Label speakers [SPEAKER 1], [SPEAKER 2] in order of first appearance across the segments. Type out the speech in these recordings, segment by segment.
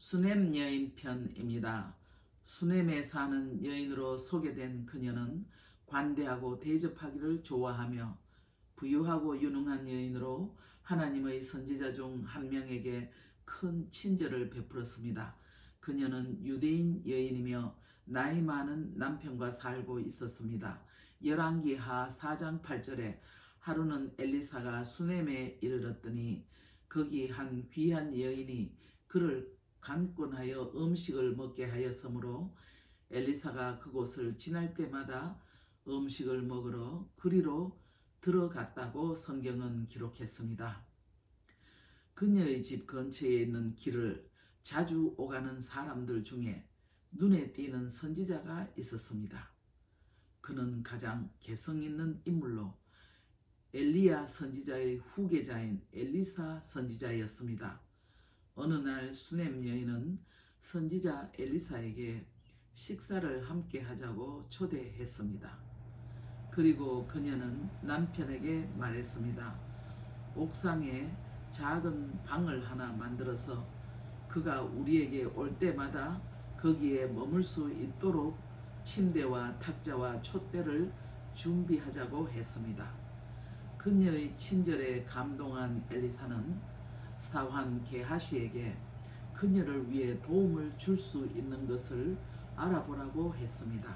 [SPEAKER 1] 수넴 여인 편입니다. 수넴에 사는 여인으로 소개된 그녀는 관대하고 대접하기를 좋아하며 부유하고 유능한 여인으로 하나님의 선지자 중 한 명에게 큰 친절을 베풀었습니다. 그녀는 유대인 여인이며 나이 많은 남편과 살고 있었습니다. 열왕기하 4장 8절에 하루는 엘리사가 수넴에 이르렀더니 거기 한 귀한 여인이 그를 강권하여 음식을 먹게 하였으므로 엘리사가 그곳을 지날 때마다 음식을 먹으러 그리로 들어갔다고 성경은 기록했습니다. 그녀의 집 근처에 있는 길을 자주 오가는 사람들 중에 눈에 띄는 선지자가 있었습니다. 그는 가장 개성 있는 인물로 엘리야 선지자의 후계자인 엘리사 선지자였습니다. 어느 날 수넴 여인은 선지자 엘리사에게 식사를 함께 하자고 초대했습니다. 그리고 그녀는 남편에게 말했습니다. 옥상에 작은 방을 하나 만들어서 그가 우리에게 올 때마다 거기에 머물 수 있도록 침대와 탁자와 촛대를 준비하자고 했습니다. 그녀의 친절에 감동한 엘리사는 사환 게하시에게 그녀를 위해 도움을 줄 수 있는 것을 알아보라고 했습니다.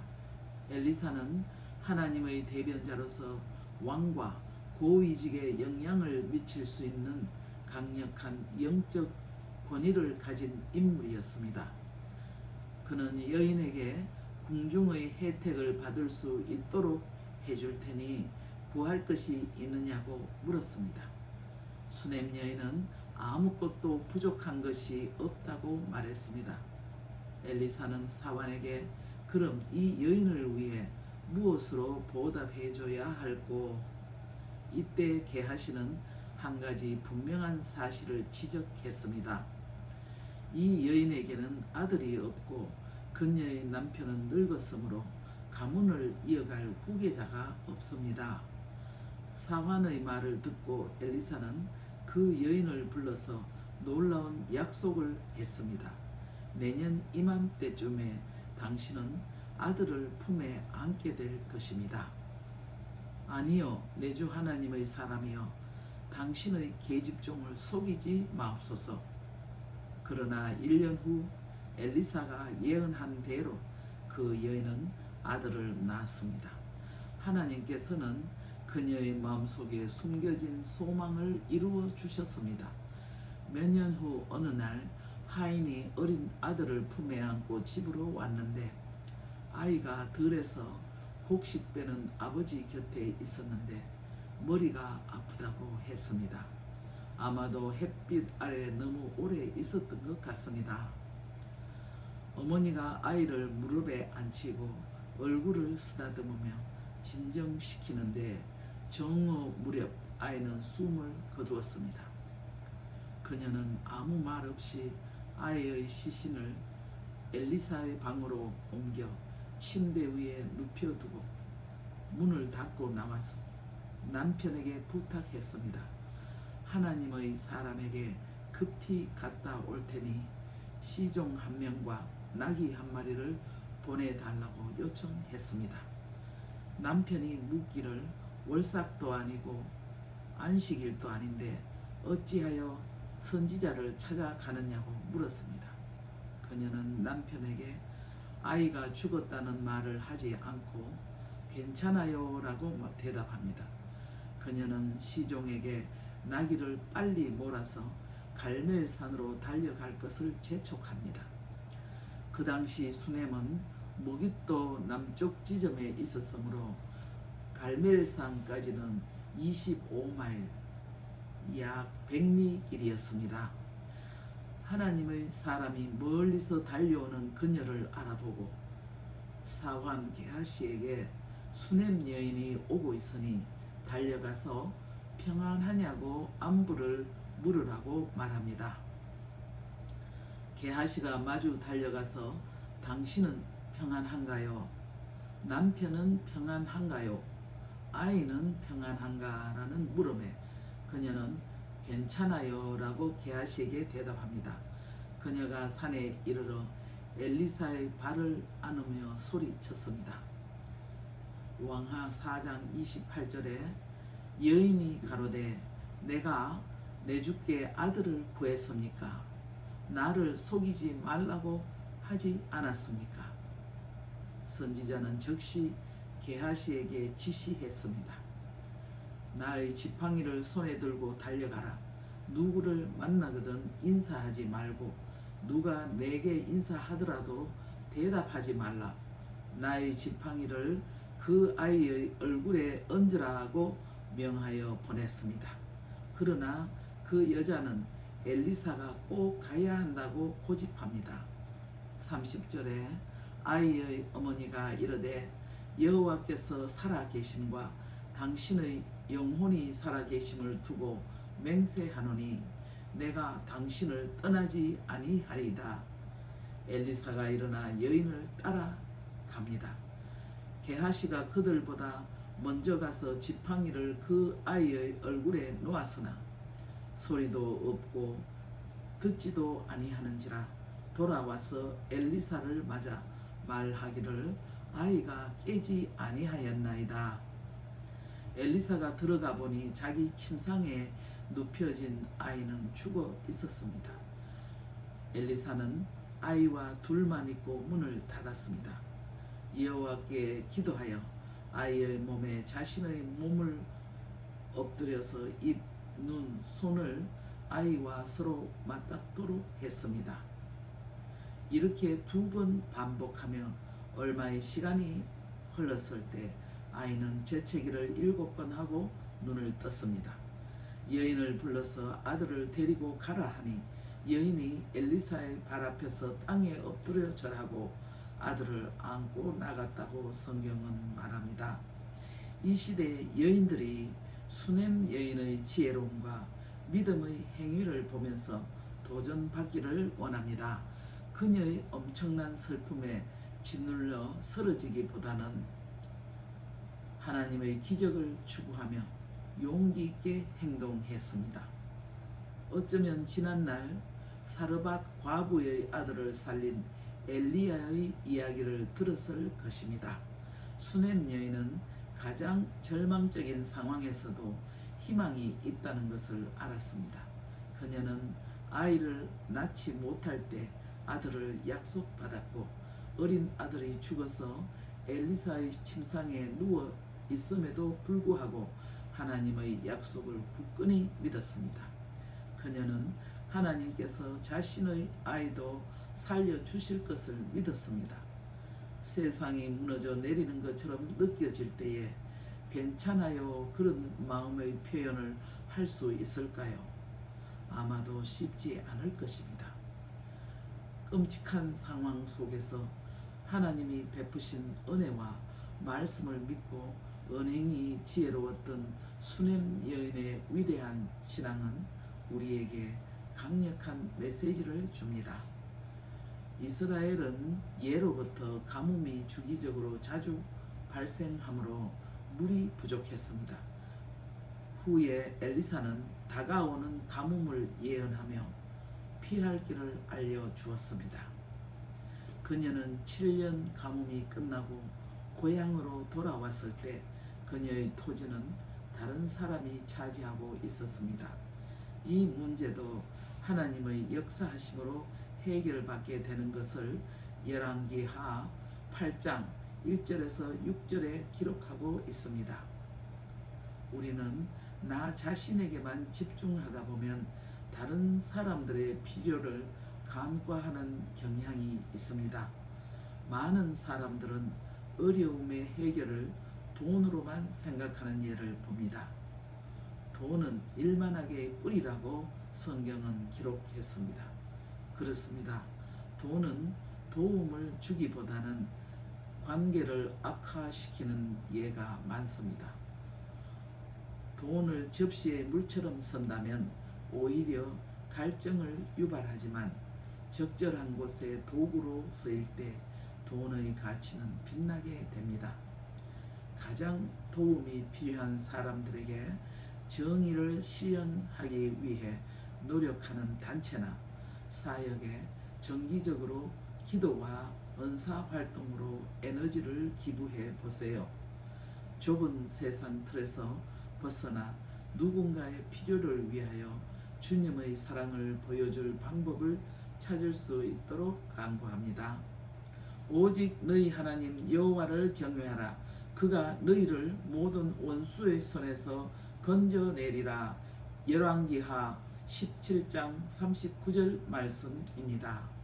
[SPEAKER 1] 엘리사는 하나님의 대변자로서 왕과 고위직에 영향을 미칠 수 있는 강력한 영적 권위를 가진 인물이었습니다. 그는 여인에게 궁중의 혜택을 받을 수 있도록 해줄 테니 구할 것이 있느냐고 물었습니다. 수넴 여인은 아무것도 부족한 것이 없다고 말했습니다. 엘리사는 사환에게 그럼 이 여인을 위해 무엇으로 보답해줘야 할꼬? 이때 게하시는 한 가지 분명한 사실을 지적했습니다. 이 여인에게는 아들이 없고 그녀의 남편은 늙었으므로 가문을 이어갈 후계자가 없습니다. 사환의 말을 듣고 엘리사는 그 여인을 불러서 놀라운 약속을 했습니다. 내년 이맘때쯤에 당신은 아들을 품에 안게 될 것입니다. 아니요, 내 주 하나님의 사람이여, 당신의 계집종을 속이지 마옵소서. 그러나 1년 후 엘리사가 예언한 대로 그 여인은 아들을 낳았습니다. 하나님께서는 그녀의 마음속에 숨겨진 소망을 이루어 주셨습니다. 몇 년 후 어느 날 하인이 어린 아들을 품에 안고 집으로 왔는데 아이가 들에서 곡식 빼는 아버지 곁에 있었는데 머리가 아프다고 했습니다. 아마도 햇빛 아래 너무 오래 있었던 것 같습니다. 어머니가 아이를 무릎에 앉히고 얼굴을 쓰다듬으며 진정시키는데 정오 무렵 아이는 숨을 거두었습니다. 그녀는 아무 말 없이 아이의 시신을 엘리사의 방으로 옮겨 침대 위에 눕혀두고 문을 닫고 나와서 남편에게 부탁했습니다. 하나님의 사람에게 급히 갔다 올 테니 시종 한 명과 나귀 한 마리를 보내달라고 요청했습니다. 남편이 묻기를 월삭도 아니고 안식일도 아닌데 어찌하여 선지자를 찾아가느냐고 물었습니다. 그녀는 남편에게 아이가 죽었다는 말을 하지 않고 괜찮아요 라고 대답합니다. 그녀는 시종에게 나귀를 빨리 몰아서 갈멜산으로 달려갈 것을 재촉합니다. 그 당시 수넴은 무깃도 남쪽 지점에 있었으므로 갈멜산까지는 25마일, 약 100리 길이었습니다. 하나님의 사람이 멀리서 달려오는 그녀를 알아보고 사환 게하시에게 수넴 여인이 오고 있으니 달려가서 평안하냐고 안부를 물으라고 말합니다. 게하시가 마주 달려가서 당신은 평안한가요? 남편은 평안한가요? 아이는 평안한가? 라는 물음에 그녀는 괜찮아요 라고 게하시에게 대답합니다. 그녀가 산에 이르러 엘리사의 발을 안으며 소리쳤습니다. 왕하 4장 28절에 여인이 가로되 내가 내 주께 아들을 구했습니까? 나를 속이지 말라고 하지 않았습니까? 선지자는 즉시 게하시에게 지시했습니다. 나의 지팡이를 손에 들고 달려가라. 누구를 만나거든 인사하지 말고 누가 내게 인사하더라도 대답하지 말라. 나의 지팡이를 그 아이의 얼굴에 얹으라고 명하여 보냈습니다. 그러나 그 여자는 엘리사가 꼭 가야 한다고 고집합니다. 30절에 아이의 어머니가 이르되 여호와께서 살아계심과 당신의 영혼이 살아계심을 두고 맹세하노니 내가 당신을 떠나지 아니하리이다. 엘리사가 일어나 여인을 따라갑니다. 게하시가 그들보다 먼저 가서 지팡이를 그 아이의 얼굴에 놓았으나 소리도 없고 듣지도 아니하는지라 돌아와서 엘리사를 맞아 말하기를 아이가 깨지 아니하였나이다. 엘리사가 들어가 보니 자기 침상에 눕혀진 아이는 죽어 있었습니다. 엘리사는 아이와 둘만 있고 문을 닫았습니다. 여호와께 기도하여 아이의 몸에 자신의 몸을 엎드려서 입, 눈, 손을 아이와 서로 맞닿도록 했습니다. 이렇게 2번 반복하며 얼마의 시간이 흘렀을 때 아이는 재채기를 7번 하고 눈을 떴습니다. 여인을 불러서 아들을 데리고 가라 하니 여인이 엘리사의 발 앞에서 땅에 엎드려 절하고 아들을 안고 나갔다고 성경은 말합니다. 이 시대의 여인들이 수넴 여인의 지혜로움과 믿음의 행위를 보면서 도전받기를 원합니다. 그녀의 엄청난 슬픔에 짓눌려 쓰러지기보다는 하나님의 기적을 추구하며 용기 있게 행동했습니다. 어쩌면 지난날 사르밧 과부의 아들을 살린 엘리야의 이야기를 들었을 것입니다. 수넴 여인은 가장 절망적인 상황에서도 희망이 있다는 것을 알았습니다. 그녀는 아이를 낳지 못할 때 아들을 약속받았고 어린 아들이 죽어서 엘리사의 침상에 누워 있음에도 불구하고 하나님의 약속을 굳건히 믿었습니다. 그녀는 하나님께서 자신의 아이도 살려주실 것을 믿었습니다. 세상이 무너져 내리는 것처럼 느껴질 때에 괜찮아요 그런 마음의 표현을 할 수 있을까요? 아마도 쉽지 않을 것입니다. 끔찍한 상황 속에서 하나님이 베푸신 은혜와 말씀을 믿고 은행이 지혜로웠던 수넴 여인의 위대한 신앙은 우리에게 강력한 메시지를 줍니다. 이스라엘은 예로부터 가뭄이 주기적으로 자주 발생하므로 물이 부족했습니다. 후에 엘리사는 다가오는 가뭄을 예언하며 피할 길을 알려주었습니다. 그녀는 7년 가뭄이 끝나고 고향으로 돌아왔을 때 그녀의 토지는 다른 사람이 차지하고 있었습니다. 이 문제도 하나님의 역사하심으로 해결받게 되는 것을 열왕기하 8장 1절에서 6절에 기록하고 있습니다. 우리는 나 자신에게만 집중하다 보면 다른 사람들의 필요를 간과하는 경향이 있습니다. 많은 사람들은 어려움의 해결을 돈으로만 생각하는 예를 봅니다. 돈은 일만하게 뿌리라고 성경은 기록했습니다. 그렇습니다. 돈은 도움을 주기보다는 관계를 악화시키는 예가 많습니다. 돈을 접시에 물처럼 쓴다면 오히려 갈증을 유발하지만 적절한 곳에 도구로 쓰일 때 돈의 가치는 빛나게 됩니다. 가장 도움이 필요한 사람들에게 정의를 실현하기 위해 노력하는 단체나 사역에 정기적으로 기도와 은사 활동으로 에너지를 기부해 보세요. 좁은 세상 틀에서 벗어나 누군가의 필요를 위하여 주님의 사랑을 보여줄 방법을 찾을 수 있도록 간구합니다. 오직 너희 하나님 여호와를 경외하라. 그가 너희를 모든 원수의 손에서 건져내리라. 열왕기하 17장 39절 말씀입니다.